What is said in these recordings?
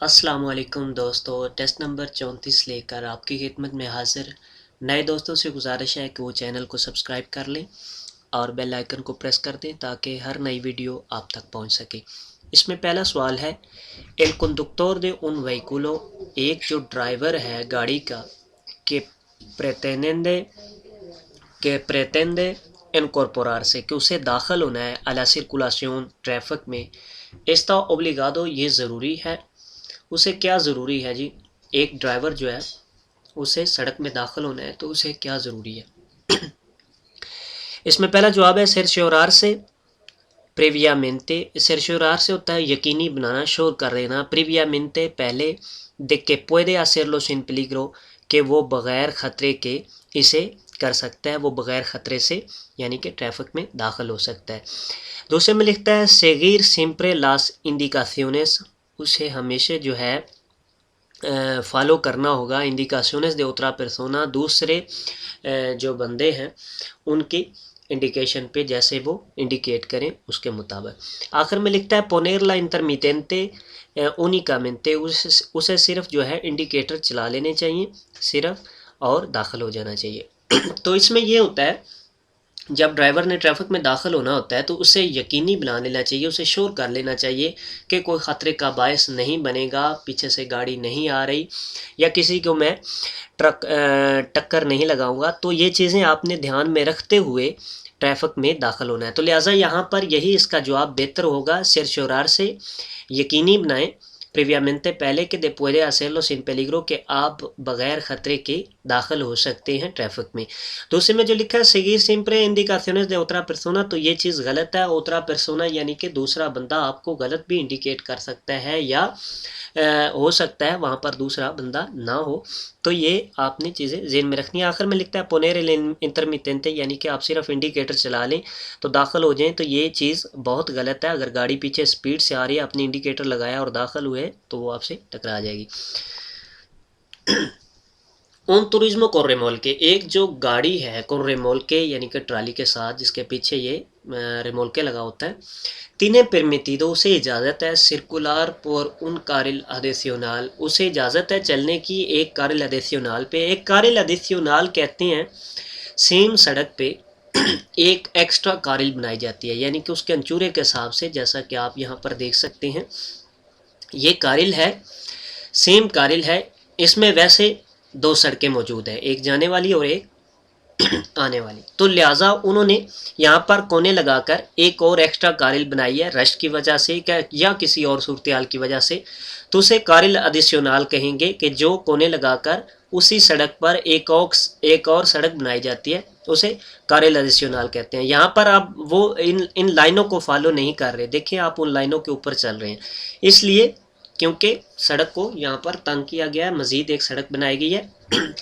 अस्सलाम वालेकुम दोस्तों, टेस्ट नंबर 34 लेकर आपकी खिदमत में हाज़िर। नए दोस्तों से गुजारिश है कि वो चैनल को सब्सक्राइब कर लें और बेल आइकन को प्रेस कर दें ताकि हर नई वीडियो आप तक पहुंच सके। इसमें पहला सवाल है, L conductor de un vehículo, एक जो ड्राइवर है गाड़ी का, के pretende pretende incorporarse, कि उसे दाखिल होना है a la circulación ट्रैफिक में, está obligado, ये ज़रूरी है। उसे क्या ज़रूरी है जी? एक ड्राइवर जो है उसे सड़क में दाखिल होना है तो उसे क्या ज़रूरी है? इसमें पहला जवाब है सेर्श्योरार से, प्रीवियामेंटे। सेर्श्योरार से होता है यकीनी बनाना, श्योर कर लेना। प्रीवियामेंटे पहले, de que puede hacerlo sin peligro, कि वो बग़ैर ख़तरे के इसे कर सकता है, वो बग़ैर ख़तरे से यानी कि ट्रैफिक में दाखिल हो सकता है। दूसरे में लिखता है seguir siempre las indicaciones, उसे हमेशा जो है फॉलो करना होगा इंडिकाशंस de otra persona, दूसरे जो बंदे हैं उनकी इंडिकेशन पे, जैसे वो इंडिकेट करें उसके मुताबिक। आखिर में लिखता है poner la intermitente únicamente, उसे सिर्फ जो है इंडिकेटर चला लेने चाहिए सिर्फ और दाखिल हो जाना चाहिए। तो इसमें ये होता है, जब ड्राइवर ने ट्रैफिक में दाखिल होना होता है तो उसे यकीनी बना लेना चाहिए, उसे श्योर कर लेना चाहिए कि कोई ख़तरे का बायस नहीं बनेगा, पीछे से गाड़ी नहीं आ रही या किसी को मैं टक्कर नहीं लगाऊंगा। तो ये चीज़ें आपने ध्यान में रखते हुए ट्रैफिक में दाखिल होना है। तो लिहाजा यहाँ पर यही इसका जवाब बेहतर होगा, सेर्श्योरार से यकीनी बनाएं, प्रीवियामेंटे पहले, के दे पुede hacerlo sin peligro, कि आप बग़ैर ख़तरे के दाखिल हो सकते हैं ट्रैफिक में। दूसरे में जो लिखा है seguir siempre indicaciones de otra persona, तो ये चीज़ गलत है। otra persona यानी कि दूसरा बंदा आपको गलत भी इंडिकेट कर सकता है या हो सकता है वहाँ पर दूसरा बंदा ना हो, तो ये आपने चीज़ें ज़हन में रखनी है। आखिर में लिखता है poner el intermitente, यानी कि आप सिर्फ इंडिकेटर चला लें तो दाखिल हो जाएं, तो ये चीज़ बहुत गलत है। अगर गाड़ी पीछे स्पीड से आ रही है, आपने इंडिकेटर लगाया और दाखिल हुए तो वो आपसे टकरा जाएगी। उन तुरिज्मो को रेमोल्के, एक जो गाड़ी है को रेमोल्के यानी कि ट्राली के साथ जिसके पीछे ये रेमोल्के लगा होता है, तिने परमिटिडो, उसे इजाज़त है, circular por un carril adicional, उसे इजाज़त है चलने की एक carril adicional पे। एक carril adicional कहते हैं सेम सड़क पे एक एक्स्ट्रा carril बनाई जाती है, यानी कि उसके अंचूरे के हिसाब से, जैसा कि आप यहाँ पर देख सकते हैं ये carril है, सेम carril है। इसमें वैसे दो सड़कें मौजूद है, एक जाने वाली और एक आने वाली, तो लिहाजा उन्होंने यहाँ पर कोने लगाकर एक और एक्स्ट्रा कारिल बनाई है, रश की वजह से या किसी और सूरत की वजह से, तो उसे कारिल एडिशनल कहेंगे कि जो कोने लगाकर उसी सड़क पर एक और सड़क बनाई जाती है, उसे कारिल एडिशनल कहते हैं। यहाँ पर आप वो इन लाइनों को फॉलो नहीं कर रहे, देखिए आप उन लाइनों के ऊपर चल रहे हैं, इसलिए क्योंकि सड़क को यहाँ पर तंग किया गया है, मज़ीद एक सड़क बनाई गई है,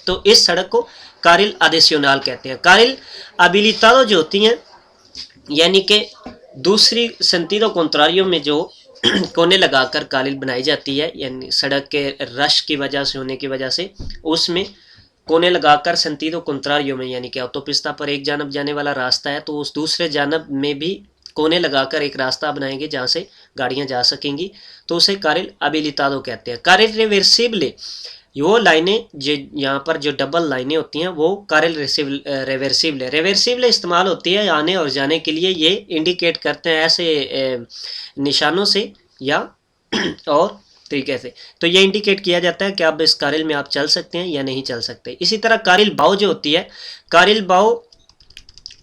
तो इस सड़क को कारिल एडिशनल कहते हैं। कारिल हबिलिटाडो जो होती हैं, यानी कि दूसरी सेंटिडो कॉन्ट्रारियो में जो कोने लगाकर कारिल बनाई जाती है, यानी सड़क के रश की वजह से होने की वजह से उसमें कोने लगाकर सेंटिडो कॉन्ट्रारियो में, यानी कि ऑटोपिस्ता पर एक जानब जाने वाला रास्ता है तो उस दूसरे जानब में भी कोने लगाकर एक रास्ता बनाएंगे जहाँ से गाड़ियाँ जा सकेंगी, तो उसे कारिल हबिलिटाडो कहते हैं। कारिल रिवर्सिबले, वो लाइनें जो यहाँ पर जो डबल लाइनें होती हैं वो कारिल रिवर्सिबल इस्तेमाल होती है आने और जाने के लिए, ये इंडिकेट करते हैं ऐसे निशानों से या और तरीके से, तो ये इंडिकेट किया जाता है कि अब इस कारिल में आप चल सकते हैं या नहीं चल सकते। इसी तरह कारिल बाओ जो होती है, कारिल बाओ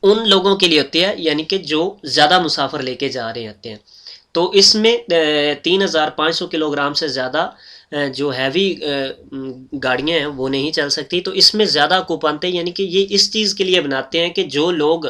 उन लोगों के लिए होती है यानी कि जो ज़्यादा मुसाफिर लेके जा रहे होते हैं, तो इसमें 3500 किलोग्राम से ज़्यादा जो हैवी गाड़ियाँ हैं वो नहीं चल सकती, तो इसमें ज़्यादा कूपानते, यानी कि ये इस चीज़ के लिए बनाते हैं कि जो लोग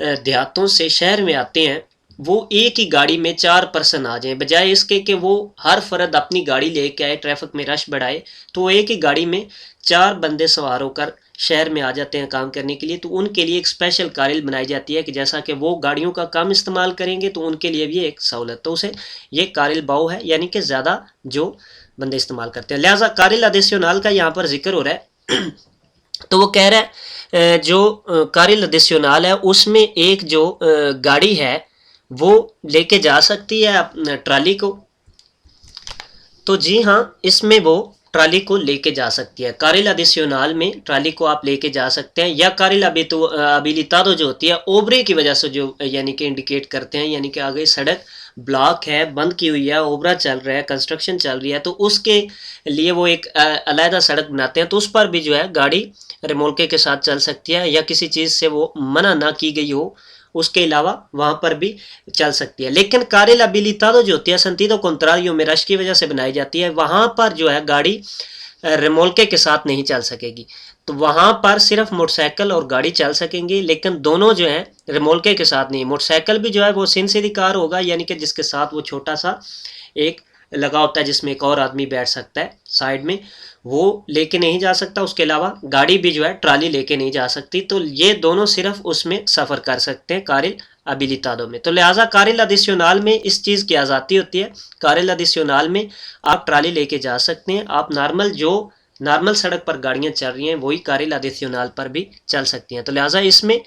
देहातों से शहर में आते हैं वो एक ही गाड़ी में 4 पर्सन आ जाएं, बजाय इसके कि वो हर फर्द अपनी गाड़ी लेके आए, ट्रैफिक में रश बढ़ाए, तो वो एक ही गाड़ी में 4 बंदे सवार होकर शहर में आ जाते हैं काम करने के लिए। तो उनके लिए एक स्पेशल कारिल बनाई जाती है कि जैसा कि वो गाड़ियों का कम इस्तेमाल करेंगे तो उनके लिए भी एक सहूलत, तो उसे ये कारिल बाओ है, यानी कि ज़्यादा जो बंदे इस्तेमाल करते हैं। लिहाजा कारिल एडिशनल का यहाँ पर जिक्र हो रहा है तो वो कह रहा है जो कारिल एडिशनल है उसमें एक जो गाड़ी है वो लेके जा सकती है ट्राली को, तो जी हाँ, इसमें वो ट्राली को लेके जा सकती है। कार्रिल एडिशनल में ट्राली को आप लेके जा सकते हैं, या कार्रिल हबिलिटाडो जो होती है ओबरे की वजह से जो यानी कि इंडिकेट करते हैं, यानी कि आगे सड़क ब्लॉक है, बंद की हुई है, ओबरा चल रहा है, कंस्ट्रक्शन चल रही है, तो उसके लिए वो एक अलहदा सड़क बनाते हैं, तो उस पर भी जो है गाड़ी रिमोल्के के साथ चल सकती है, या किसी चीज़ से वो मना ना की गई हो उसके अलावा वहाँ पर भी चल सकती है। लेकिन कार्रिल हबिलिटाडो जो होती है सेंटिdo contrario में रश की वजह से बनाई जाती है, वहाँ पर जो है गाड़ी रिमोल्के के साथ नहीं चल सकेगी। तो वहाँ पर सिर्फ मोटरसाइकिल और गाड़ी चल सकेंगी, लेकिन दोनों जो है रिमोल्के के साथ नहीं। मोटरसाइकिल भी जो है वो सीधी कार होगा, यानी कि जिसके साथ वो छोटा सा एक लगा होता है जिसमें एक और आदमी बैठ सकता है साइड में, वो लेके नहीं जा सकता। उसके अलावा गाड़ी भी जो है ट्राली लेके नहीं जा सकती। तो ये दोनों सिर्फ उसमें सफ़र कर सकते हैं कार्रिल हबिलिटाडो में। तो लिहाजा कार्रिल एडिशनल में इस चीज़ की आज़ादी होती है। कार्रिल एडिशनल में आप ट्राली लेके जा सकते हैं, आप नॉर्मल सड़क पर गाड़ियाँ चल रही हैं वही कार्रिल एडिशनल पर भी चल सकती हैं। तो लिहाजा इसमें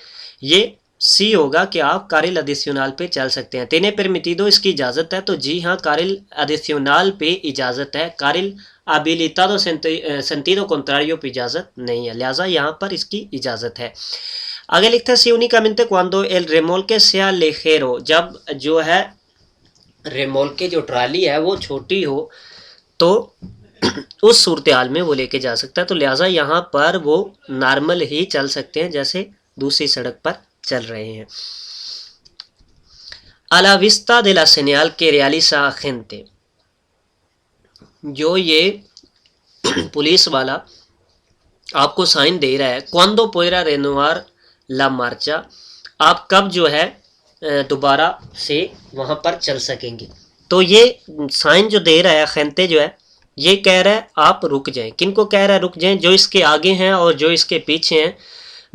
ये सी होगा कि आप कार्रिल एडिशनल पे चल सकते हैं। तिने परमिटिडो इसकी इजाज़त है, तो जी हाँ कार्रिल एडिशनल पे इजाज़त है, कार्रिल habilitado sentido contrario पे इजाज़त नहीं है, लिहाजा यहाँ पर इसकी इजाज़त है। आगे लिखते हैं सी únicamente cuando el remolque sea ligero, जब जो है रेमोल्के जो ट्राली है वो छोटी हो तो उस सूरत हाल में वो लेके जा सकता है। तो लिहाजा यहाँ पर वो नॉर्मल ही चल सकते हैं जैसे दूसरी सड़क पर चल रहे हैं। A la vista de la señal que realiza agente, जो ये पुलिस वाला आपको साइन दे रहा है, cuando podrá renovar la marcha, आप कब जो है दोबारा से वहाँ पर चल सकेंगे। तो ये साइन जो दे रहा है agente जो है ये कह रहा है आप रुक जाएं। किनको कह रहा है रुक जाएं? जो इसके आगे हैं और जो इसके पीछे हैं,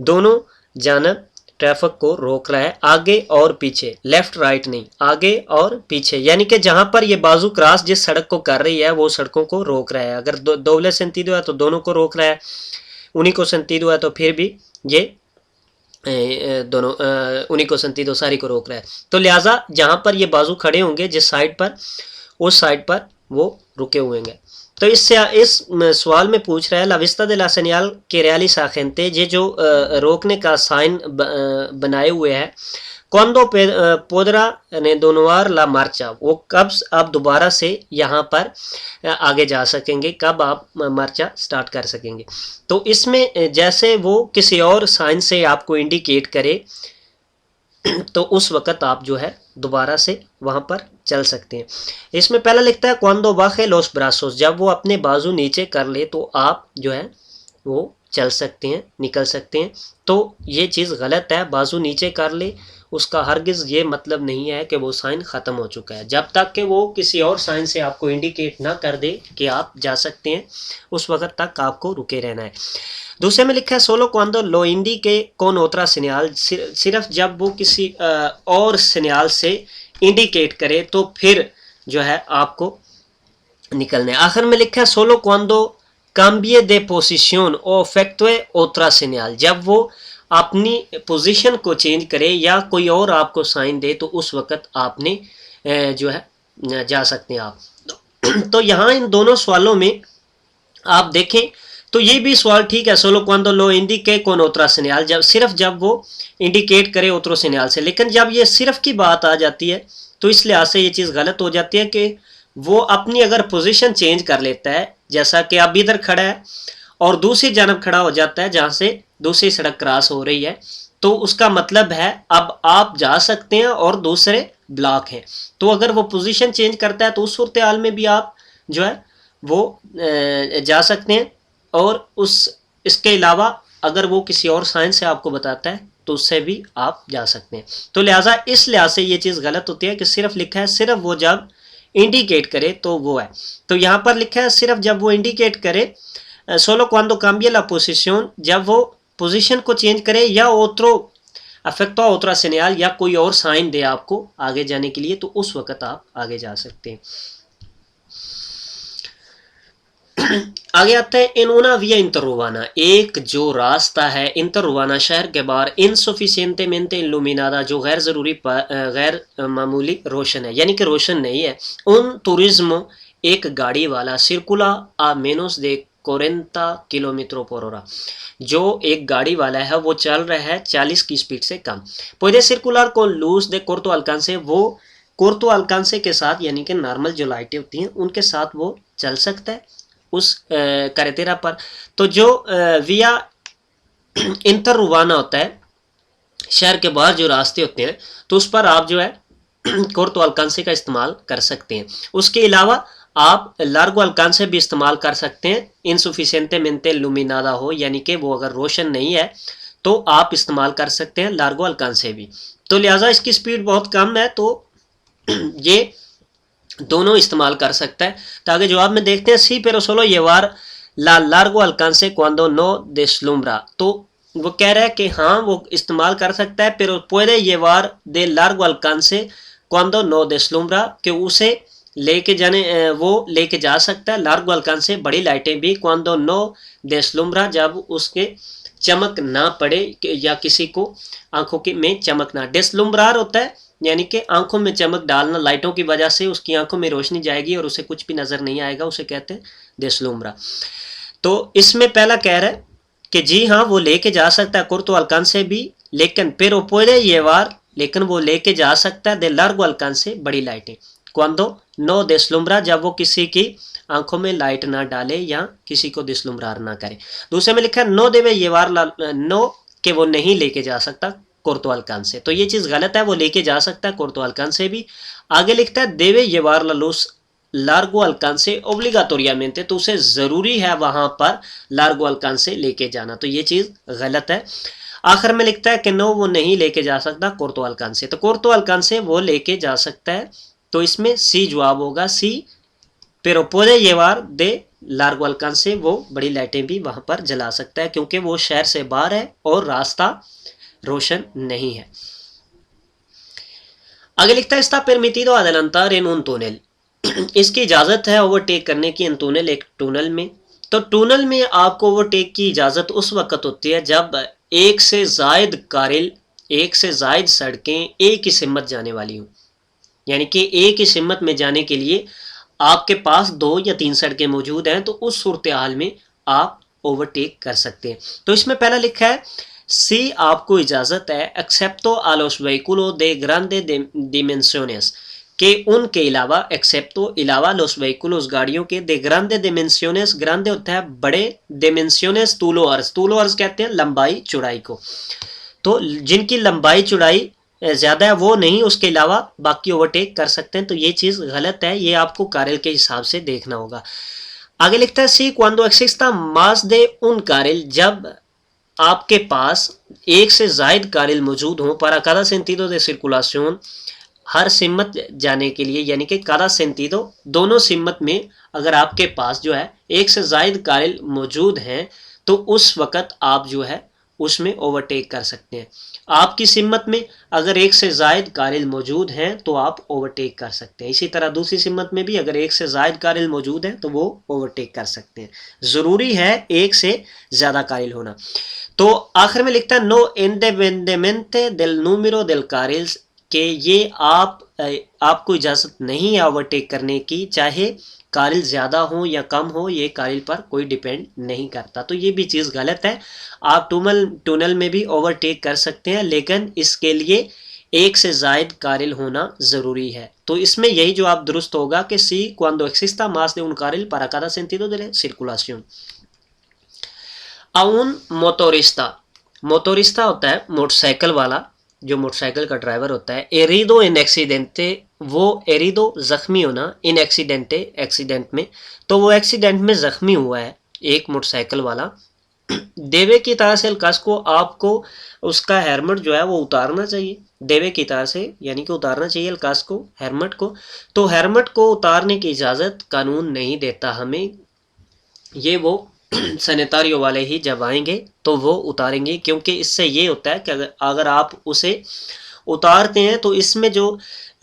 दोनों जानब ट्रैफिक को रोक रहा है, आगे और पीछे, लेफ्ट राइट नहीं, आगे और पीछे, यानी कि जहां पर ये बाजू क्रॉस जिस सड़क को कर रही है वो सड़कों को रोक रहा है। अगर दोबले सेंटिडो है तो दोनों को रोक रहा है, उन्हीं को सेंटिडो है तो फिर भी ये दोनों उन्हीं को सेंटिडो सारी को रोक रहा है। तो लिहाजा जहां पर ये बाजू खड़े होंगे जिस साइड पर, उस साइड पर वो रुके हुए हैं। तो इससे इस सवाल में पूछ रहा है ला विस्ता दे ला सेनियाल के रियाली साखेंते, ये जो रोकने का साइन बनाए हुए हैं, क्वांडो पोदरा ने दोनोवार ला मार्चा, वो कब आप दोबारा से यहाँ पर आगे जा सकेंगे, कब आप मार्चा स्टार्ट कर सकेंगे। तो इसमें जैसे वो किसी और साइन से आपको इंडिकेट करे तो उस वक़्त आप जो है दोबारा से वहाँ पर चल सकते हैं। इसमें पहला लिखता है cuando baje los brazos, जब वो अपने बाजू नीचे कर ले तो आप जो है वो चल सकते हैं, निकल सकते हैं। तो ये चीज़ गलत है, बाजू नीचे कर ले उसका हरगिज़ ये मतलब नहीं है कि वो साइन ख़त्म हो चुका है। जब तक कि वो किसी और साइन से आपको इंडिकेट ना कर दे कि आप जा सकते हैं, उस वक़्त तक आपको रुके रहना है। दूसरे में लिखा है सोलो क्वांडो लो इंडी के कौन ओतरा सिन्याल, सिर्फ जब वो किसी और सिन्याल से इंडिकेट करे तो फिर जो है आपको निकलना है। आखिर में लिखा है सोलो क्वांडो काम्बिए दे पोजिशन ओ इफेक्टुए ओतरा सिन्याल, जब वो अपनी पोजीशन को चेंज करे या कोई और आपको साइन दे तो उस वक़्त आपने जो है जा सकते हैं आप। तो यहाँ इन दोनों सवालों में आप देखें तो ये भी सवाल ठीक है, सोलो क्वांडो लो इंडिके कौन ओतरा सिन्याल, जब वो इंडिकेट करे ओतरो सिन्याल से। लेकिन जब ये सिर्फ की बात आ जाती है तो इस लिहाज से ये चीज़ गलत हो जाती है कि वो अपनी अगर पोजीशन चेंज कर लेता है, जैसा कि अब इधर खड़ा है और दूसरी जानब खड़ा हो जाता है जहाँ से दूसरी सड़क क्रॉस हो रही है, तो उसका मतलब है अब आप जा सकते हैं और दूसरे ब्लॉक हैं। तो अगर वो पोजीशन चेंज करता है तो उस सूरत हाल में भी आप जो है वो जा सकते हैं, और इसके अलावा अगर वो किसी और साइन से आपको बताता है तो उससे भी आप जा सकते हैं। तो लिहाजा इस लिहाज से ये चीज़ गलत होती है कि सिर्फ लिखा है सिर्फ वो जब इंडिकेट करे तो वो है। तो यहाँ पर लिखा है सिर्फ जब वो इंडिकेट करे, सोलो क्वांडो काम्बिए ला पोजीशन, जब वो पोजीशन को चेंज करे या ओतरो अफेक्टो ओतरा सिन्याल या कोई और साइन दे आपको आगे जाने के लिए, तो उस वक़्त आप आगे जा सकते हैं। आगे आता है इन una vía interurbana, एक जो रास्ता है इंटरउर्बाना शहर के बाहर, इनसफिशिएंटेmente इल्यूमिनादा, जो गैर मामूली रोशन है, यानी कि रोशन नहीं है, उन टूरिज्म एक गाड़ी वाला circula a menos de 40 kilometre पर hora, जो एक गाड़ी वाला है वो चल रहा है 40 की स्पीड से कम। puede circular con luz de corto alcance, वो कोर्तो अल्कांसे के साथ यानी कि नॉर्मल जो लाइटें होती हैं उनके साथ वो चल सकता है उस कैरेटेरा पर। तो जो विया इंटर रुवाना होता है, शहर के बाहर जो रास्ते होते हैं, तो उस पर आप जो है कोर्तो अल्कांसे का इस्तेमाल कर सकते हैं। उसके अलावा आप लार्गो अल्कांसे भी इस्तेमाल कर सकते हैं, इनसुफिशिएंटेमेंटे लुमिनादा हो, यानी कि वो अगर रोशन नहीं है तो आप इस्तेमाल कर सकते हैं लार्गो अल्कांसे भी। तो लिहाजा इसकी स्पीड बहुत कम है, तो ये दोनों इस्तेमाल कर सकता है। तो आगे जवाब में देखते हैं, सी pero solo llevar la largo alcance cuando no deslumbra, तो वो कह रहा है कि हाँ वो इस्तेमाल कर सकता है, pero puede llevar de largo alcance cuando no deslumbra, कि उसे लेके जाने वो लेके जा सकता है लार्गो अल्कांसे बड़ी लाइटें भी, cuando no deslumbra, जब उसके चमक ना पड़े या किसी को आंखों के में चमक ना। डेस्लुम्ब्रार होता है यानी कि आंखों में चमक डालना, लाइटों की वजह से उसकी आंखों में रोशनी जाएगी और उसे कुछ भी नजर नहीं आएगा, उसे कहते हैं डेस्लुम्ब्रा। तो इसमें पहला कह रहा है कि जी हाँ वो लेके जा सकता है कुर्तो अल्कांसे भी, लेकिन pero puede llevar, लेकिन वो लेके जा सकता है de largo alcance बड़ी लाइटें, cuando no deslumbra, जब वो किसी की आंखों में लाइट ना डाले या किसी को डिस्लुम्ब्रार ना करे। दूसरे में लिखा है नो debe llevar नो, कि वो नहीं लेके जा सकता कोर्तो अल्कांसे, तो ये चीज गलत है, वो लेके जा सकता है कोर्तो अल्कांसे भी। आगे लिखता है debe llevar la luz लार्गो अल्कांसे ओब्लिगाटोरियामेंटे, तो उसे जरूरी है वहां पर लार्गो अल्कांसे लेके जाना, तो ये चीज गलत है। आखिर में लिखता है कि नो वो नहीं लेके जा सकता कोर्तो अल्कांसे, तो कोर्तो अल्कांसे वो लेके जा सकता है, तो इसमें सी जवाब होगा, सी pero puede llevar de लार्गो अल्कांसे, वो बड़ी लाइटें भी वहां पर जला सकता है क्योंकि वो शहर से बाहर है और रास्ता रोशन नहीं है। आगे लिखता है está permitido adelantar en un túnel, इसकी इजाज़त है ओवरटेक करने की इन टनल, एक टनल में। तो टनल में आपको ओवरटेक की इजाज़त उस वक्त होती है जब एक से जायद कारिल, एक से जायद सड़कें एक ही सिमत जाने वाली हों, यानी कि एक ही सिमत में जाने के लिए आपके पास 2 या 3 सड़कें मौजूद हैं, तो उस सूरत हाल में आप ओवरटेक कर सकते हैं। तो इसमें पहला लिखा है सी आपको इजाज़त है एक्सेप्टो a los vehículos de grandes dimensiones, के उनके अलावा एक्सेप्टो अलावा los vehículos गाड़ियों के de grandes dimensiones, ग्रांडे होता है बड़े, dimensiones तूलो अर्ज, तूलो अर्ज कहते हैं लंबाई चौड़ाई को, तो जिनकी लंबाई चौड़ाई ज़्यादा है वो नहीं, उसके अलावा बाकी ओवरटेक कर सकते हैं। तो ये चीज़ गलत है, ये आपको कारिल के हिसाब से देखना होगा। आगे लिखता है सी cuando exista más de un carril, जब आपके पास एक से जायद कारिल मौजूद हों, para cada sentido de circulación, हर सिमत जाने के लिए, यानी कि cada sentido दोनों सिमत में अगर आपके पास जो है एक से जायद कारिल मौजूद हैं, तो उस वक़्त आप जो है उसमें ओवरटेक कर सकते हैं। आपकी सिमत में अगर एक से जायद कारिल मौजूद हैं तो आप ओवरटेक कर सकते हैं, इसी तरह दूसरी सिमत में भी अगर एक से जायद कारिल मौजूद हैं तो वो ओवरटेक कर सकते हैं। ज़रूरी है एक से ज़्यादा कारिल होना। तो आखिर में लिखता है no इंडिपेंडेंटमेंटे del número del carriles, कि ये आपको इजाज़त नहीं है ओवरटेक करने की, चाहे कारिल ज़्यादा हो या कम हो, ये कारिल पर कोई डिपेंड नहीं करता। तो ये भी चीज़ गलत है, आप टनल में भी ओवरटेक कर सकते हैं, लेकिन इसके लिए एक से जायद कारिल होना ज़रूरी है। तो इसमें यही जवाब दुरुस्त होगा कि सी cuando exista más de un carril para cada sentido de circulación। अउन मोटोरिस्टा, मोटोरिस्टा होता है मोटरसाइकिल वाला, जो मोटरसाइकिल का ड्राइवर होता है। एरिडो इन एक्सीडेंटे, वो एरिडो जख्मी होना, इन एक्सीडेंटे एक्सीडेंट में, तो वो एक्सीडेंट में जख्मी हुआ है एक मोटरसाइकिल वाला। देवे की तरह से अलकास को, आपको उसका हेलमेट जो है वो उतारना चाहिए, देवे की तरह से यानी कि उतारना चाहिए अलकास को, हेलमेट को। तो हेलमेट को उतारने की इजाज़त कानून नहीं देता हमें, ये वो सैनिटारियों वाले ही जब आएंगे तो वो उतारेंगे, क्योंकि इससे ये होता है कि अगर आप उसे उतारते हैं तो इसमें जो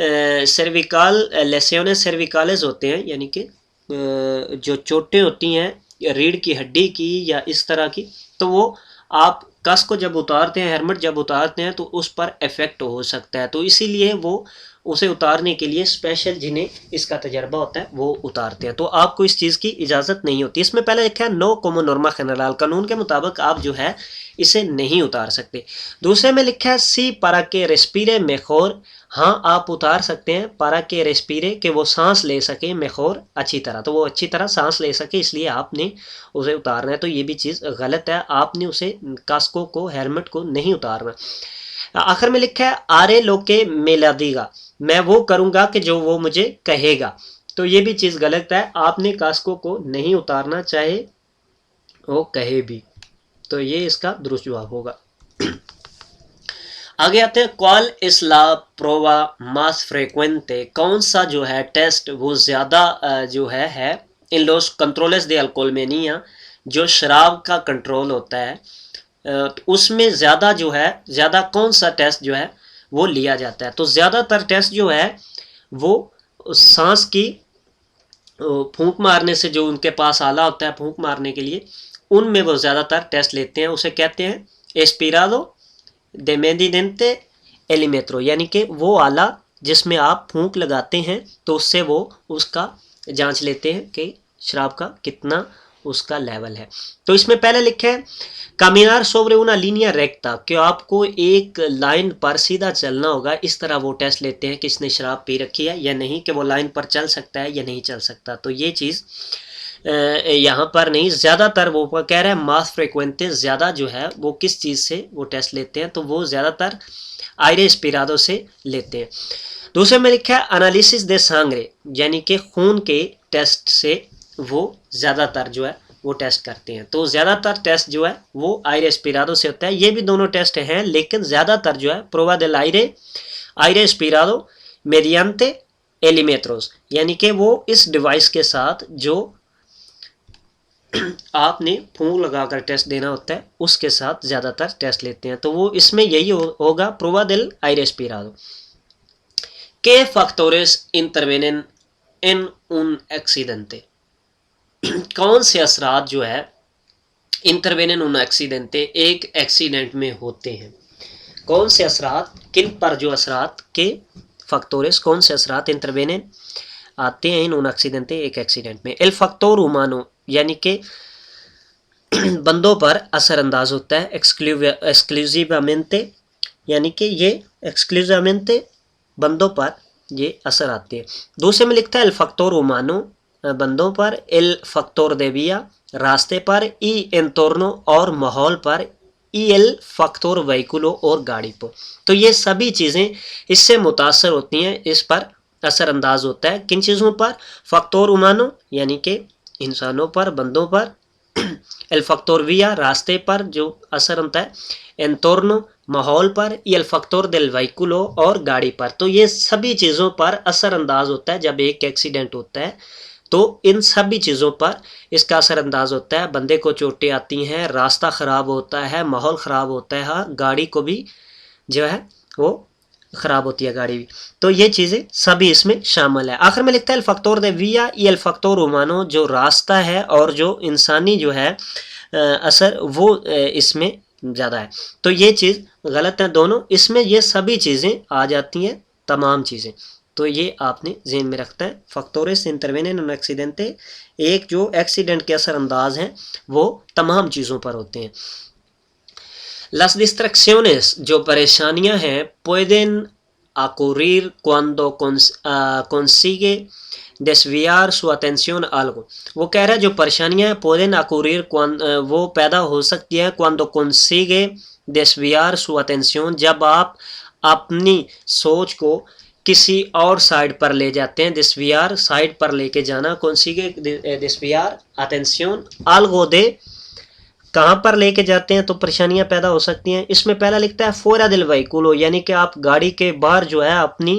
सर्विकल लेसियोनेस सर्विकालेस होते हैं, यानी कि जो चोटें होती हैं रीढ़ की हड्डी की या इस तरह की, तो वो आप कस को जब उतारते हैं, हेलमेट जब उतारते हैं तो उस पर इफेक्ट हो सकता है, तो इसीलिए वो उसे उतारने के लिए स्पेशल जिन्हें इसका तजर्बा होता है वो उतारते हैं। तो आपको इस चीज़ की इजाज़त नहीं होती। इसमें पहले लिखा है नो como norma general, कानून के मुताबिक आप जो है इसे नहीं उतार सकते। दूसरे में लिखा है सी para que respire mejor, हाँ आप उतार सकते हैं para que respire, कि वो सांस ले सके mejor अच्छी तरह, तो वो अच्छी तरह सांस ले सके इसलिए आपने उसे उतारना है। तो ये भी चीज़ गलत है, आपने उसे कास्को को हेलमेट को नहीं उतारना। आखिर में लिखा है आरे लोके मेला देगा, मैं वो करूँगा कि जो वो मुझे कहेगा। तो ये भी चीज़ गलत है, आपने कास्को को नहीं उतारना चाहे वो कहे भी। तो ये इसका दुरुस्त जवाब होगा। आगे आते हैं क्वाल इस ला प्रोवा मास फ्रेक्वेंटे, कौन सा जो है टेस्ट वो ज़्यादा जो है इन लोस कंट्रोलेस दे अल्कोलमेनिया, जो शराब का कंट्रोल होता है तो उसमें ज़्यादा जो है ज़्यादा कौन सा टेस्ट जो है वो लिया जाता है। तो ज़्यादातर टेस्ट जो है वो सांस की फूंक मारने से, जो उनके पास आला होता है फूंक मारने के लिए, उनमें वो ज़्यादातर टेस्ट लेते हैं। उसे कहते हैं एस्पिरादो दे मेडिडेंटे एलिमेट्रो, यानी कि वो आला जिसमें आप फूंक लगाते हैं तो उससे वो उसका जांच लेते हैं कि शराब का कितना उसका लेवल है। तो इसमें पहले लिखा है कामिनार सोब्रे उना लीनिया रेक्टा, कि आपको एक लाइन पर सीधा चलना होगा, इस तरह वो टेस्ट लेते हैं कि इसने शराब पी रखी है या नहीं, कि वो लाइन पर चल सकता है या नहीं चल सकता। तो ये चीज़ यहाँ पर नहीं, ज़्यादातर वो कह रहे हैं मास फ्रिक्वेंटे ज़्यादा जो है वो किस चीज़ से वो टेस्ट लेते हैं, तो वो ज़्यादातर आयरे स्पिरादो से लेते हैं। दूसरे में लिखा है एनालिसिस दे सांगरे, यानी कि खून के टेस्ट से वो ज़्यादातर जो है वो टेस्ट करते हैं। तो ज़्यादातर टेस्ट जो है वो आयरे स्पिरादो से होता है। ये भी दोनों टेस्ट हैं, लेकिन ज़्यादातर जो है प्रोवा देल आयरे स्पिरादो मेडियंटे एलिमेट्रोस, यानी कि वो इस डिवाइस के साथ जो आपने फूंक लगाकर टेस्ट देना होता है उसके साथ ज़्यादातर टेस्ट लेते हैं। तो वो इसमें यही होगा प्रोवा देल आयरे स्पिरादो। के फैक्टोरेस इंटरवेनेन इन उन एक्सीडेंटे, कौन से असरात जो है इंटरवेनेन उन एक्सीडेंटे एक एक्सीडेंट में होते हैं। कौन से असरात, किन पर जो असरात के फैक्टोरेस, कौन से असरात इंटरवेनेन आते हैं इन उन एक्सीडेंटे एक एक्सीडेंट में। एल फैक्टोर हुमानो, यानी कि बंदों पर असरअंदाज होता है। एक्सक्लूसिवमेंटे, यानी कि ये एक्सक्लूसिवमेंटे बंदों पर ये असर आते हैं। दूसरे में लिखता है एल फैक्टोर हुमानो बंदों पर, एल फैक्टोर दे विया रास्ते पर, ई एंटोर्नो और माहौल पर, ई एल फैक्टोर व्हीकुलो और गाड़ी पर। तो ये सभी चीज़ें इससे मुतासर होती हैं, इस पर असरअंदाज होता है। किन चीज़ों पर, फैक्टोर हुमानो यानी कि इंसानों पर, बंदों पर, एल फैक्टोर विया रास्ते पर जो असर होता है, एंटोर्नो माहौल पर, एल फैक्टोर देल व्हीकुलो और गाड़ी पर। तो ये सभी चीज़ों पर असरअंदाज होता है जब एक एक्सीडेंट होता है। तो इन सभी चीज़ों पर इसका असरअंदाज होता है। बंदे को चोटें आती हैं, रास्ता ख़राब होता है, माहौल ख़राब होता है, हाँ गाड़ी को भी जो है वो ख़राब होती है गाड़ी भी। तो ये चीज़ें सभी इसमें शामिल है। आखिर में लिखता है फैक्टोर दे विया y एल फैक्टोर हुमानो, जो रास्ता है और जो इंसानी जो है असर वो इसमें ज़्यादा है। तो ये चीज़ गलत है दोनों, इसमें ये सभी चीज़ें आ जाती हैं, तमाम चीज़ें। तो ये आपने ज़हन में रखता है। फैक्टोरेस इंटरवेनेन उन एक्सीडेंटे, एक जो एक्सीडेंट के असरअंदाज हैं वो तमाम चीज़ों पर होते हैं। Las distracciones, जो परेशानियां हैं, pueden ocurrir cuando consigue desviar su atención a algo। वो कह रहा है जो परेशानियां pueden ocurrir वो पैदा हो सकती है cuando consigue desviar su atención, जब आप अपनी सोच को किसी और साइड पर ले जाते हैं। desviar साइड पर लेके जाना, consigue desviar atención algo de कहाँ पर लेके जाते हैं तो परेशानियां पैदा हो सकती हैं। इसमें पहला लिखता है फोरा दिल व्हीकुलो, यानी कि आप गाड़ी के बाहर जो है अपनी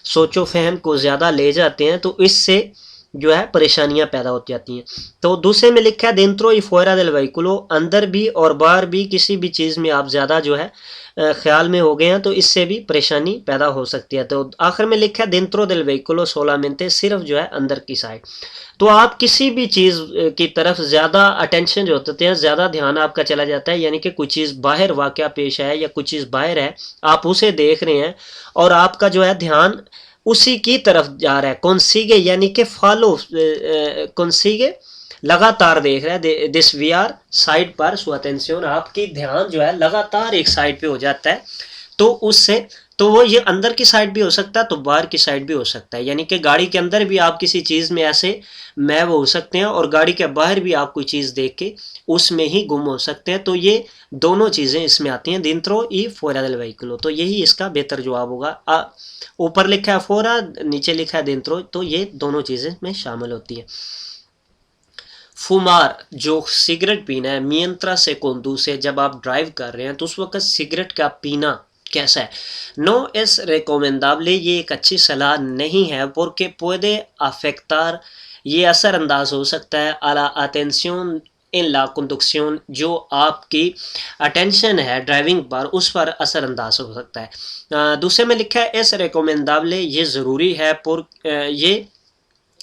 सोचो फहम को ज़्यादा ले जाते हैं, तो इससे जो है परेशानियां पैदा हो जाती हैं। तो दूसरे में लिखा है डेंट्रो y फोरा दिल व्हीकुलो, अंदर भी और बाहर भी किसी भी चीज़ में आप ज़्यादा जो है ख्याल में हो गए हैं तो इससे भी परेशानी पैदा हो सकती है। तो आखिर में लिखा है डेंट्रो दिल व्हीकुलो सोलामेंटे, सिर्फ जो है अंदर की साइड। तो आप किसी भी चीज़ की तरफ ज़्यादा अटेंशन जो होते हैं, ज़्यादा ध्यान आपका चला जाता है, यानी कि कुछ चीज़ बाहर वाक़या पेश है या कुछ चीज़ बाहर है, आप उसे देख रहे हैं और आपका जो है ध्यान उसी की तरफ जा रहा है। कॉन्सिगे यानी कि फॉलो, कॉन्सिगे लगातार देख रहा है। दिस वी आर साइड पर सु अटेंशन, आपकी ध्यान जो है लगातार एक साइड पे हो जाता है। तो उससे तो वो ये अंदर की साइड भी हो सकता है तो बाहर की साइड भी हो सकता है, यानी कि गाड़ी के अंदर भी आप किसी चीज़ में ऐसे मैव हो सकते हैं और गाड़ी के बाहर भी आप कोई चीज़ देख के उसमें ही गुम हो सकते हैं। तो ये दोनों चीज़ें इसमें आती हैं। दिंत्रो ई फोरा del vehículo, तो यही इसका बेहतर जवाब होगा। ऊपर लिखा है फोरा, नीचे लिखा है दिंत्रो, तो ये दोनों चीज़ें में शामिल होती है। फुमार, जो सिगरेट पीना है, मियंत्रा से कोंदूसे, जब आप ड्राइव कर रहे हैं तो उस वक्त सिगरेट का पीना कैसा है। नो एस रिकमेंडेबल, ये एक अच्छी सलाह नहीं है, porque puede afectar, ये असरअंदाज हो सकता है, a la atención इन ला कंडक्शन, जो आपकी अटेंशन है ड्राइविंग पर उस पर असरअंदाज हो सकता है। दूसरे में लिखा है एस रिकमेंडेबल, ये ज़रूरी है, ये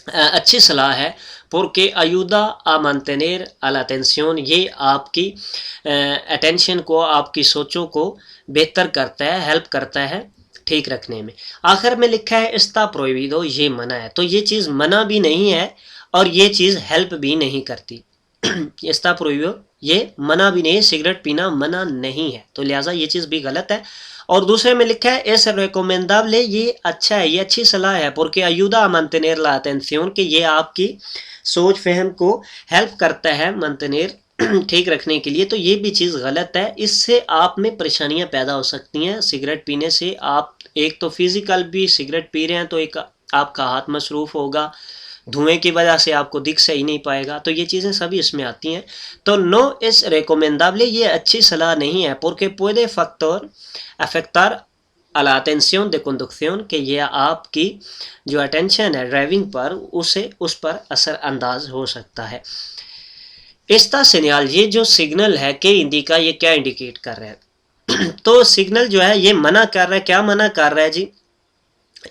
अच्छी सलाह है, porque ayuda a mantener a la atención, ये आपकी अटेंशन को, आपकी सोचों को बेहतर करता है, हेल्प करता है ठीक रखने में। आखिर में लिखा है está prohibido, ये मना है, तो ये चीज़ मना भी नहीं है और ये चीज़ हेल्प भी नहीं करती। está prohibido, ये मना भी नहीं है, सिगरेट पीना मना नहीं है, तो लिहाजा ये चीज़ भी गलत है। और दूसरे में लिखा है एस रिकमेंडेबल, ये अच्छा है, ये अच्छी सलाह है, porque ayuda a mantener la atención, कि ये आपकी सोच फहम को हेल्प करता है mantener ठीक रखने के लिए, तो ये भी चीज़ गलत है। इससे आप में परेशानियां पैदा हो सकती हैं। सिगरेट पीने से आप एक तो फिजिकल भी सिगरेट पी रहे हैं तो एक आपका हाथ मसरूफ़ होगा, धुएं की वजह से आपको दिख सही नहीं पाएगा, तो ये चीज़ें सभी इसमें आती हैं। तो नो इस रिकमेंडेबल, ये अच्छी सलाह नहीं है, porque puede afectar a la atención de conducción, कि ये आपकी जो अटेंशन है ड्राइविंग पर उस पर असरअंदाज हो सकता है। इसका सिग्नल, ये जो सिग्नल है के इंडिका, ये क्या इंडिकेट कर रहा है तो सिग्नल जो है ये मना कर रहा है। क्या मना कर रहा है जी,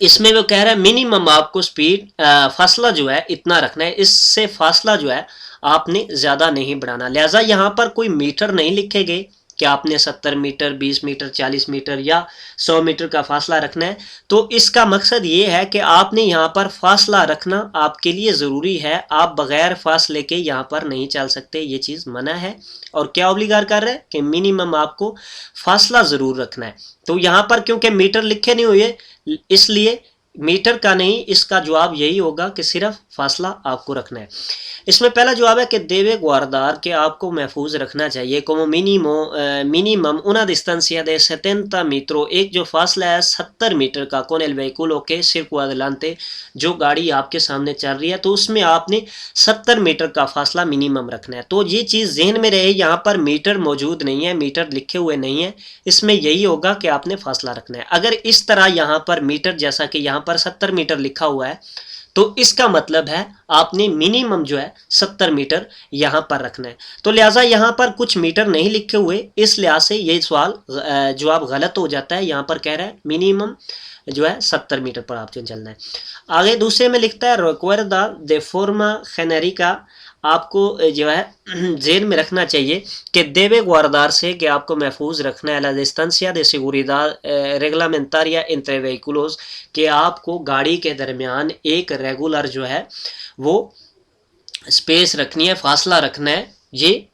इसमें वो कह रहा है मिनिमम आपको स्पीड फासला जो है इतना रखना है, इससे फासला जो है आपने ज़्यादा नहीं बढ़ाना। लिहाजा यहाँ पर कोई मीटर नहीं लिखे गए कि आपने 70 मीटर, 20 मीटर, 40 मीटर या 100 मीटर का फासला रखना है। तो इसका मकसद ये है कि आपने यहाँ पर फासला रखना आपके लिए ज़रूरी है, आप बग़ैर फासले के यहाँ पर नहीं चल सकते, ये चीज़ मना है। और क्या ओब्लिगार कर रहा है कि मिनिमम आपको फासला ज़रूर रखना है। तो यहाँ पर क्योंकि मीटर लिखे नहीं हुए इसलिए मीटर का नहीं, इसका जवाब यही होगा कि सिर्फ फासला आपको रखना है। इसमें पहला जवाब है कि देवे गुआरदार, के आपको महफूज रखना चाहिए como minimum una distancia de 70 मीटरों, एक जो फासला है 70 मीटर का con el vehículo que circula adelante, जो गाड़ी आपके सामने चल रही है तो उसमें आपने 70 मीटर का फासला मिनिमम रखना है। तो ये चीज़ जहन में रहे, यहाँ पर मीटर मौजूद नहीं है, मीटर लिखे हुए नहीं है, इसमें यही होगा कि आपने फासला रखना है। अगर इस तरह यहाँ पर मीटर, जैसा कि यहाँ पर 70 मीटर लिखा हुआ है, तो इसका मतलब है आपने मिनिमम जो है 70 मीटर यहाँ पर रखना है। तो लिहाजा यहाँ पर कुछ मीटर नहीं लिखे हुए, इस लिहाज से ये सवाल जवाब गलत हो जाता है। यहाँ पर कह रहा है मिनिमम जो है 70 मीटर पर आपको चलना है। आगे दूसरे में लिखता है recuerda de forma genérica, आपको जो है जेल में रखना चाहिए कि देवे गुआरदार से, कि आपको महफूज रखना है la distancia de seguridad reglamentaria entre vehículos, कि आपको गाड़ी के दरमियान एक रेगुलर जो है वो स्पेस रखनी है, फासला रखना है, ये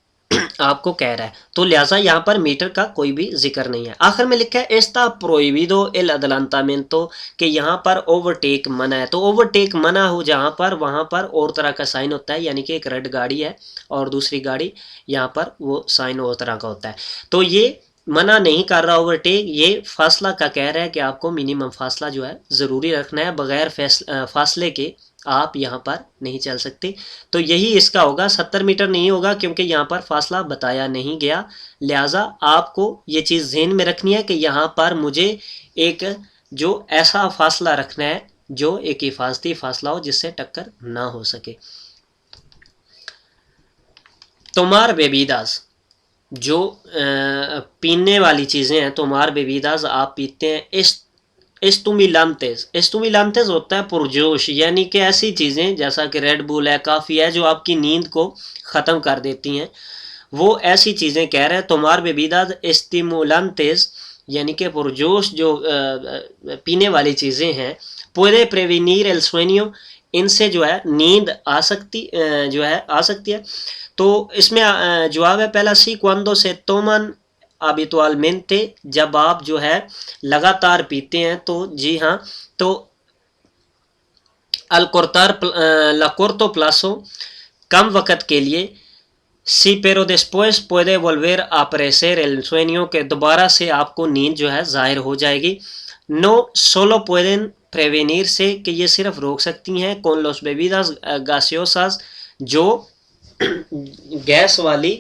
आपको कह रहा है। तो लिहाजा यहाँ पर मीटर का कोई भी जिक्र नहीं है। आखिर में लिखा है एस्ता प्रोहिबिdo el adelantamiento, कि यहाँ पर ओवरटेक मना है। तो ओवरटेक मना हो जहाँ पर, वहाँ पर और तरह का साइन होता है, यानी कि एक रेड गाड़ी है और दूसरी गाड़ी, यहाँ पर वो साइन और तरह का होता है। तो ये मना नहीं कर रहा ओवरटेक, ये फासला का कह रहा है कि आपको मिनिमम फासला जो है ज़रूरी रखना है, बग़ैर फासले के आप यहाँ पर नहीं चल सकते। तो यही इसका होगा, 70 मीटर नहीं होगा क्योंकि यहाँ पर फासला बताया नहीं गया। लिहाजा आपको ये चीज़ ज़हन में रखनी है कि यहाँ पर मुझे एक जो ऐसा फासला रखना है जो एक हिफाजती फासला हो, जिससे टक्कर ना हो सके। तोमार बेबीदास, जो पीने वाली चीज़ें हैं, तोमार बेबीदास आप पीते हैं। एस्टुमिलांतेज होता है पुरजोश, यानी कि ऐसी चीज़ें जैसा कि रेड बुल है, काफ़ी है, जो आपकी नींद को ख़त्म कर देती हैं, वो ऐसी चीज़ें कह रहे हैं। तोमार बेबीदास एस्टिमुलांतेज यानी कि पुरजोश जो पीने वाली चीज़ें हैं puede prevenir el sueño, इनसे जो है नींद आ सकती है। तो इसमें जवाब है पहला सी, cuando se toman habitualmente, जब आप जो है लगातार पीते हैं। तो जी हाँ, तो al cortar la corto plazo, कम वक़्त के लिए। सी, pero después puede volver a aparecer el sueño, के दोबारा से आपको नींद जो है ज़ाहिर हो जाएगी। नो, solo pueden prevenir से, कि ये सिर्फ रोक सकती हैं con los bebidas gaseosas, जो गैस वाली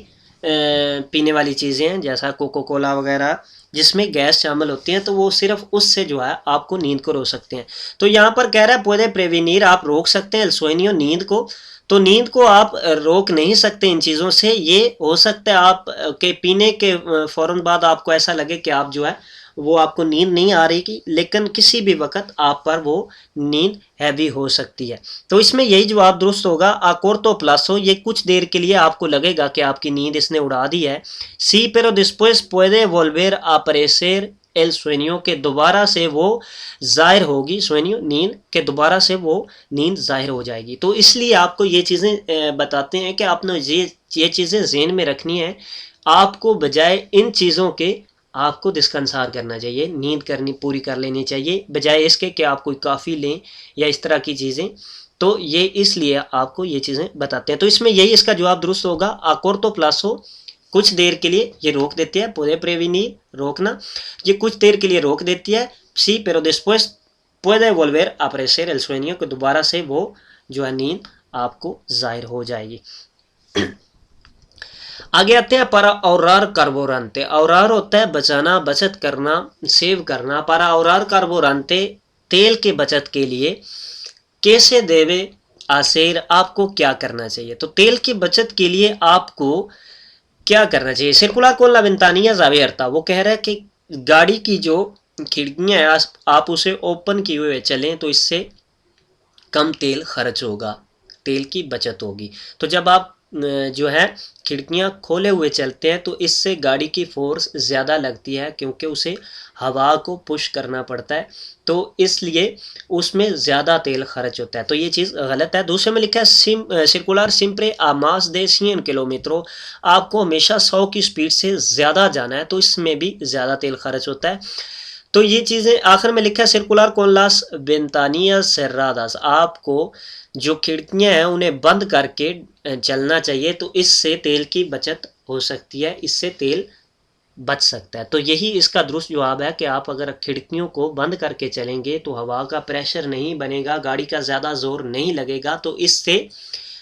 पीने वाली चीज़ें हैं, जैसा कोको कोला वगैरह जिसमें गैस शामिल होती हैं, तो वो सिर्फ उससे जो है आपको नींद को रोक सकते हैं। तो यहाँ पर कह रहा है पुede prevenir, आप रोक सकते हैं, el sueño, नींद को। तो नींद को आप रोक नहीं सकते इन चीज़ों से। ये हो सकता है आप के पीने के फ़ौरन बाद आपको ऐसा लगे कि आप जो है वो आपको नींद नहीं आ रही की, लेकिन किसी भी वक्त आप पर वो नींद हैवी हो सकती है। तो इसमें यही जवाब दुरुस्त होगा, आ corto plazo, ये कुछ देर के लिए आपको लगेगा कि आपकी नींद इसने उड़ा दी है। सी, pero después puede volver a aparecer el sueño, के दोबारा से वो ज़ाहिर होगी, sueño नींद, के दोबारा से वो नींद ज़ाहिर हो जाएगी। तो इसलिए आपको ये चीज़ें बताते हैं कि आपने ये चीज़ें ज़हन में रखनी है। आपको बजाय इन चीज़ों के आपको दिस्कंसार करना चाहिए, नींद पूरी कर लेनी चाहिए, बजाय इसके कि आप कोई काफ़ी लें या इस तरह की चीज़ें। तो ये इसलिए आपको ये चीज़ें बताते हैं। तो इसमें यही इसका जवाब दुरुस्त होगा, आ corto plazo, कुछ देर के लिए ये रोक देती है, puede prevenir, रोकना, ये कुछ देर के लिए रोक देती है। सी, pero después puede volver a aparecer el sueño, कि दोबारा से वो जो है नींद आपको ज़ाहिर हो जाएगी। आगे आते हैं para ahorrar carburante। ahorrar होता है बचाना, बचत करना, सेव करना। para ahorrar carburante, तेल के बचत के लिए। कैसे देवे hacer, आपको क्या करना चाहिए। तो तेल की बचत के लिए आपको क्या करना चाहिए। circular con la ventanillas abiertas, वो कह रहा है कि गाड़ी की जो खिड़कियां हैं आप उसे ओपन किए हुए चलें, तो इससे कम तेल खर्च होगा, तेल की बचत होगी। तो जब आप जो है खिड़कियां खोले हुए चलते हैं तो इससे गाड़ी की फोर्स ज़्यादा लगती है, क्योंकि उसे हवा को पुश करना पड़ता है, तो इसलिए उसमें ज़्यादा तेल खर्च होता है। तो ये चीज़ गलत है। दूसरे में लिखा है circular siempre a más de 100 kilometre, आपको हमेशा 100 की स्पीड से ज़्यादा जाना है, तो इसमें भी ज़्यादा तेल खर्च होता है। तो ये चीज़ें आखिर में लिखा है circular con las ventanillas cerradas, आपको जो खिड़कियां हैं उन्हें बंद करके चलना चाहिए, तो इससे तेल की बचत हो सकती है, इससे तेल बच सकता है। तो यही इसका दुरुस्त जवाब है कि आप अगर खिड़कियों को बंद करके चलेंगे तो हवा का प्रेशर नहीं बनेगा, गाड़ी का ज़्यादा ज़ोर नहीं लगेगा, तो इससे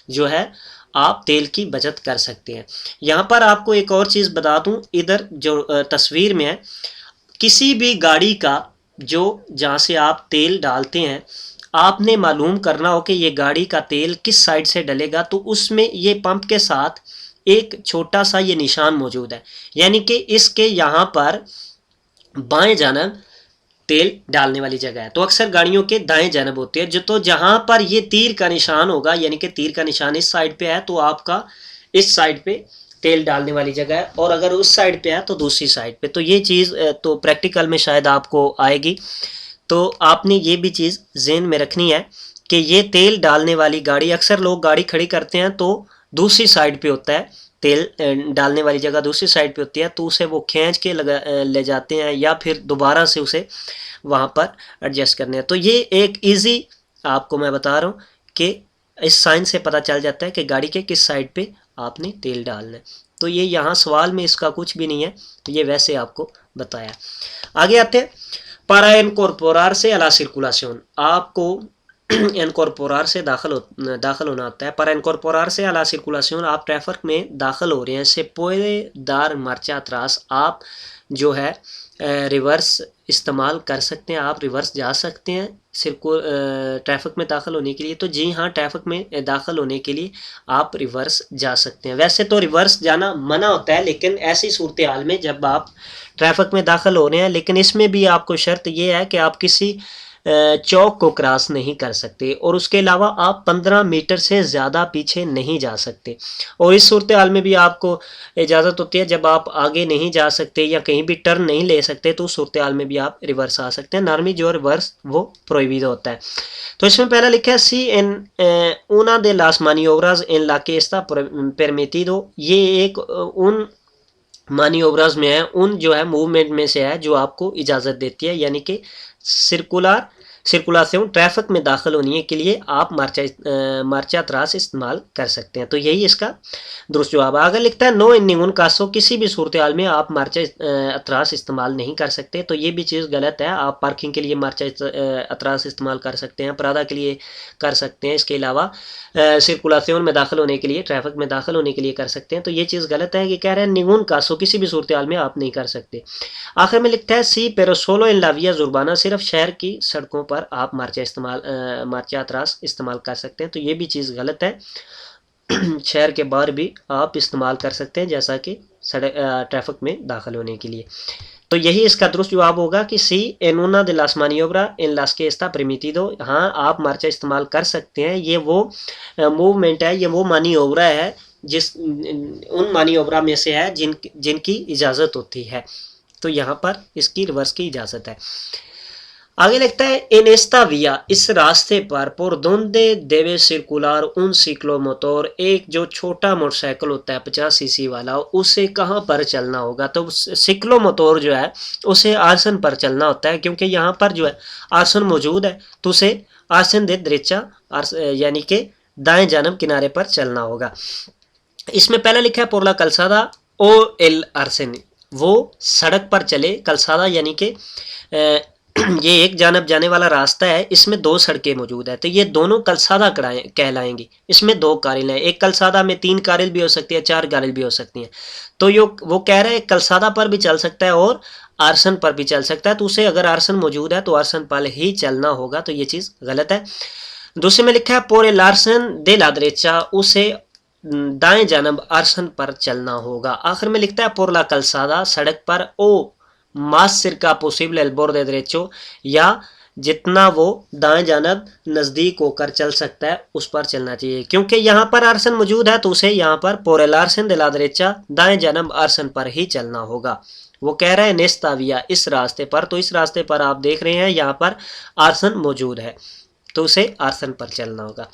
जो है आप तेल की बचत कर सकते हैं। यहाँ पर आपको एक और चीज़ बता दूँ, इधर जो तस्वीर में है, किसी भी गाड़ी का जो जहाँ से आप तेल डालते हैं, आपने मालूम करना हो कि ये गाड़ी का तेल किस साइड से डलेगा, तो उसमें ये पंप के साथ एक छोटा सा ये निशान मौजूद है, यानी कि इसके यहाँ पर बाएं जानब तेल डालने वाली जगह है। तो अक्सर गाड़ियों के दाएं जानब होती है, जो तो जहाँ पर ये तीर का निशान होगा, यानी कि तीर का निशान इस साइड पे है, तो आपका इस साइड पे तेल डालने वाली जगह है, और अगर उस साइड पे है तो दूसरी साइड पे। तो ये चीज़ तो प्रैक्टिकल में शायद आपको आएगी, तो आपने ये भी चीज़ ज़हन में रखनी है कि ये तेल डालने वाली गाड़ी, अक्सर लोग गाड़ी खड़ी करते हैं तो दूसरी साइड पे होता है, तेल डालने वाली जगह दूसरी साइड पे होती है, तो उसे वो खींच के ले जाते हैं या फिर दोबारा से उसे वहाँ पर एडजस्ट करने हैं। तो ये एक इजी आपको मैं बता रहा हूँ कि इस साइन से पता चल जाता है कि गाड़ी के किस साइड पे आपने तेल डालना है। तो ये यहाँ सवाल में इसका कुछ भी नहीं है, तो ये वैसे आपको बताया। आगे आते हैं, para incorporarse a la circulación, आपको इनकॉर्पोरार से दाखिल होना आता है। para incorporarse a la circulación, आप ट्रैफिक में दाखिल हो रहे हैं, से puede dar marcha atrás, आप जो है रिवर्स इस्तेमाल कर सकते हैं, आप रिवर्स जा सकते हैं ट्रैफिक में दाखिल होने के लिए। तो जी हाँ, ट्रैफिक में दाखिल होने के लिए आप रिवर्स जा सकते हैं। वैसे तो रिवर्स जाना मना होता है, लेकिन ऐसी सूरत हाल में जब आप ट्रैफिक में दाखिल हो रहे हैं, लेकिन इसमें भी आपको शर्त ये है कि आप किसी चौक को क्रॉस नहीं कर सकते, और उसके अलावा आप 15 मीटर से ज़्यादा पीछे नहीं जा सकते। और इस सूरत हाल में भी आपको इजाज़त होती है, जब आप आगे नहीं जा सकते या कहीं भी टर्न नहीं ले सकते तो उस सूरत हाल में भी आप रिवर्स आ सकते हैं। नॉर्मली जो रिवर्स वो प्रोहिबिट होता है। तो इसमें पहला लिखा है सी एन una de las maniobras en la que está permitido, ये एक उन मानियोब्रास में है, उन जो है मूवमेंट में से है जो आपको इजाज़त देती है, यानी कि सर्कुलासियों ट्रैफिक में दाखिल होने के लिए आप मार्चा त्रास इस्तेमाल कर सकते हैं। तो यही इसका दुरुस्त जवाब है। अगर लिखता है नो इन निगुन कासो, किसी भी सूरत हाल में आप मार्चा अतरास इस्तेमाल नहीं कर सकते, तो ये भी चीज़ गलत है। आप पार्किंग के लिए मार्चा अतरास इस्तेमाल कर सकते हैं, परादा के लिए कर सकते हैं, इसके अलावा सर्कुलासियोन में दाखिल होने के लिए, ट्रैफिक में दाखिल होने के लिए कर सकते हैं। तो ये चीज़ गलत है कि कह रहे हैं निगुन कासो, किसी भी सूरत हाल में आप नहीं कर सकते। आखिर में लिखता है सी पेरो सोलो इन लाविया जुर्बाना, सिर्फ शहर की सड़कों पर आप मार्चा अतरास इस्तेमाल कर सकते हैं। तो ये भी चीज़ गलत है। शहर के बाहर भी आप इस्तेमाल कर सकते हैं, जैसा कि सड़क ट्रैफिक में दाखिल होने के लिए। तो यही इसका दुरुस्त जवाब होगा कि सी Annona de las maniobras en las que está permitido। हाँ, आप मार्चा इस्तेमाल कर सकते हैं, ये वो मूवमेंट है, ये वो मानियोब्रा है जिस उन मानियोब्रा में से है जिनकी इजाज़त होती है। तो यहाँ पर इसकी रिवर्स की इजाज़त है। आगे लिखता है इन एस्ता विया, इस रास्ते पर por donde debe circular un ciclomotor, एक जो छोटा मोटरसाइकिल होता है 50 सीसी वाला, उसे कहाँ पर चलना होगा। तो सिक्लोमोटोर जो है उसे आर्सन पर चलना होता है, क्योंकि यहाँ पर जो है आर्सन मौजूद है, तो उसे आर्सन दे दृचा यानी कि दाएं जानब किनारे पर चलना होगा। इसमें पहला लिखा है पोरला कलसादा ओ एल आर्सन, वो सड़क पर चले। कलसादा यानी कि ये एक जानब जाने वाला रास्ता है, इसमें दो सड़कें मौजूद है, तो ये दोनों कलसादा कहलाएंगी। इसमें दो कारिल हैं, एक कलसादा में 3 कारिल भी हो सकती है, 4 कारिल भी हो सकती हैं। तो वो कह रहे हैं कलसादा पर भी चल सकता है और आर्सन पर भी चल सकता है, तो उसे अगर आर्सन मौजूद है तो आर्सन पर ही चलना होगा। तो ये चीज़ गलत है। दूसरे में लिखा है पोरे लार्सन दे लादरेचा, उसे दाएं जानब आर्सन पर चलना होगा। आखिर में लिखता है पोरला कलसादा, सड़क पर ओ मास सिरका पॉसिबल एल बोर्डे derecho, या जितना वो दाएं जानब नज़दीक होकर चल सकता है उस पर चलना चाहिए। क्योंकि यहाँ पर आर्सन मौजूद है तो उसे यहाँ पर पोर एल आर्सन de la derecha, दाएं जानब आर्सन पर ही चलना होगा। वो कह रहे हैं नेस्ताविया, इस रास्ते पर, तो इस रास्ते पर आप देख रहे हैं यहाँ पर आर्सन मौजूद है, तो उसे आर्सन पर चलना होगा।